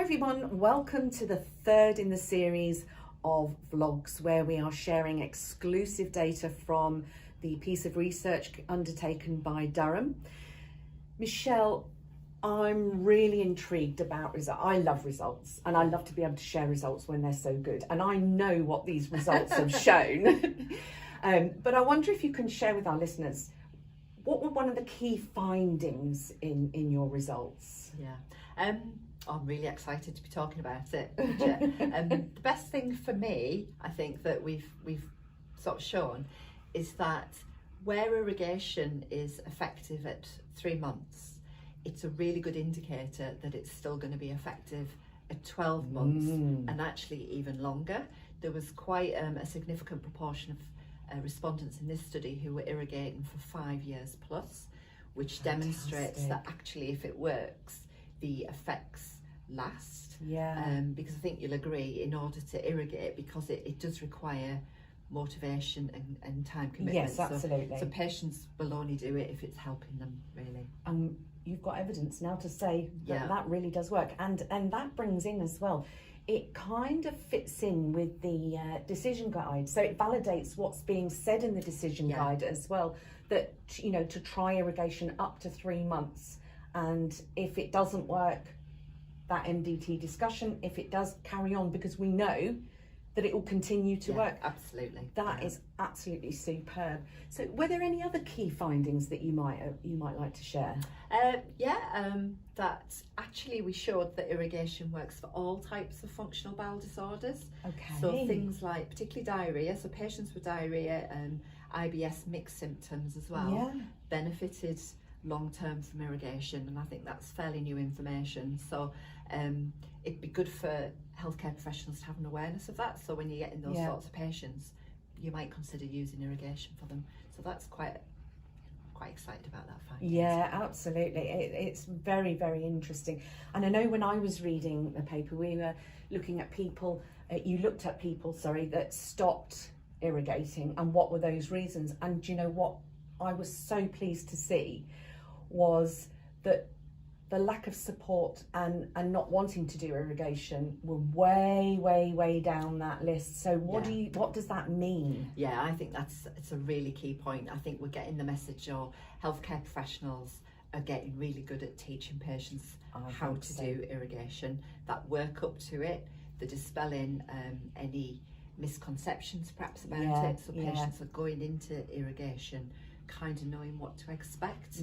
everyone, welcome to the third in the series of vlogs where we are sharing exclusive data from the piece of research undertaken by Durham. Michelle, I'm really intrigued about results. I love results and I love to be able to share results when they're so good, and I know what these results have shown. But I wonder if you can share with our listeners, what were one of the key findings in your results? Yeah, I'm really excited to be talking about it. The best thing for me, I think, that we've sort of shown is that where irrigation is effective at 3 months, it's a really good indicator that it's still going to be effective at 12 months and actually even longer. There was quite a significant proportion of respondents in this study who were irrigating for 5 years plus, which demonstrates that actually if it works, the effects last. Because I think you'll agree, in order to irrigate, because it does require motivation and time commitment. Yes, absolutely. So patients will only do it if it's helping them, really. You've got evidence now to say that that really does work, and that brings in as well, it kind of fits in with the decision guide, so it validates what's being said in the decision guide as well, that, you know, to try irrigation up to 3 months, and if it doesn't work, that MDT discussion, if it does, carry on, because we know that it will continue to work. Absolutely. That is absolutely superb. So were there any other key findings that you might like to share? That actually we showed that irrigation works for all types of functional bowel disorders. Okay. So things like particularly diarrhea, so patients with diarrhea and IBS mixed symptoms as well benefited long term from irrigation, and I think that's fairly new information. So it'd be good for healthcare professionals to have an awareness of that, so when you're getting those sorts of patients, you might consider using irrigation for them. So that's quite excited about that fact. Yeah, absolutely. It's very, very interesting. And I know when I was reading the paper, we were looking at people, you looked at people, that stopped irrigating, and what were those reasons. And you know what I was so pleased to see was that the lack of support and not wanting to do irrigation were way down that list. So what does that mean? Yeah, I think it's a really key point. I think we're getting the message, or healthcare professionals are getting really good at teaching patients how to do irrigation, that work up to it, the dispelling any misconceptions perhaps about it, so patients are going into irrigation kind of knowing what to expect.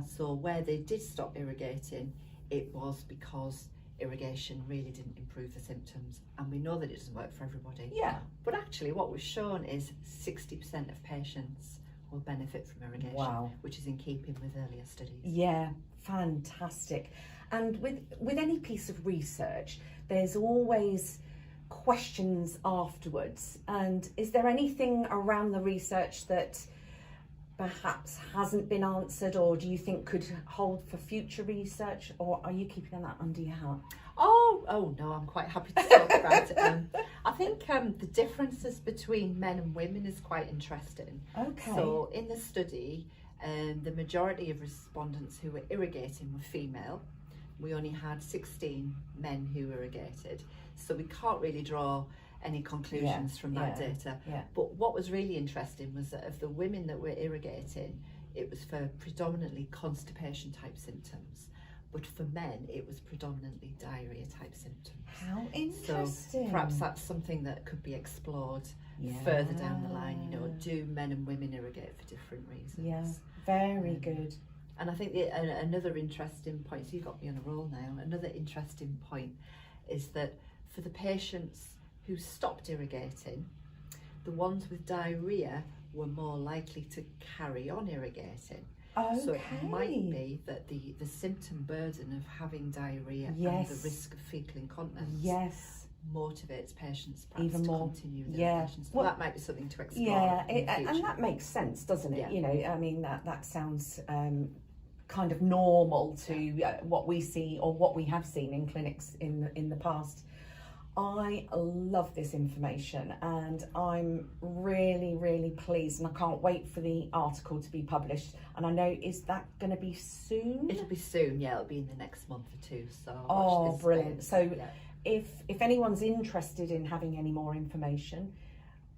So where they did stop irrigating, it was because irrigation really didn't improve the symptoms, and we know that it doesn't work for everybody. But actually what was shown is 60% of patients will benefit from irrigation, which is in keeping with earlier studies. Yeah, fantastic. And with any piece of research, there's always questions afterwards, and is there anything around the research that perhaps hasn't been answered, or do you think could hold for future research, or are you keeping that under your hat? Oh no, I'm quite happy to talk about it. I think the differences between men and women is quite interesting. Okay. So in the study, the majority of respondents who were irrigating were female. We only had 16 men who irrigated, so we can't really draw any conclusions from that data. But what was really interesting was that of the women that were irrigating, it was for predominantly constipation type symptoms, but for men it was predominantly diarrhea type symptoms. How interesting. So perhaps that's something that could be explored further down the line. You know, do men and women irrigate for different reasons? Very good. And I think another interesting point, so you got me on a roll now, another interesting point is that for the patients who stopped irrigating, the ones with diarrhea were more likely to carry on irrigating. So it might be that the symptom burden of having diarrhea and the risk of fecal incontinence motivates patients perhaps even to more. continue with irrigation. So that might be something to explore. And that makes sense, doesn't it? You know, I mean, that sounds kind of normal to what we see, or what we have seen in clinics in the past. I love this information, and I'm really pleased, and I can't wait for the article to be published. And I know, is that going to be soon? It'll be soon, yeah, it'll be in the next month or two. So Oh, watch this brilliant. space. So yeah. if anyone's interested in having any more information,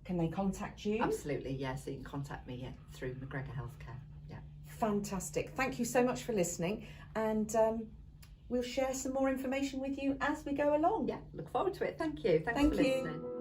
can they contact you? Absolutely, yeah. So you can contact me through McGregor Healthcare. Yeah. Fantastic. Thank you so much for listening, and we'll share some more information with you as we go along. Yeah, look forward to it. Thank you. Thanks Thank for you. listening.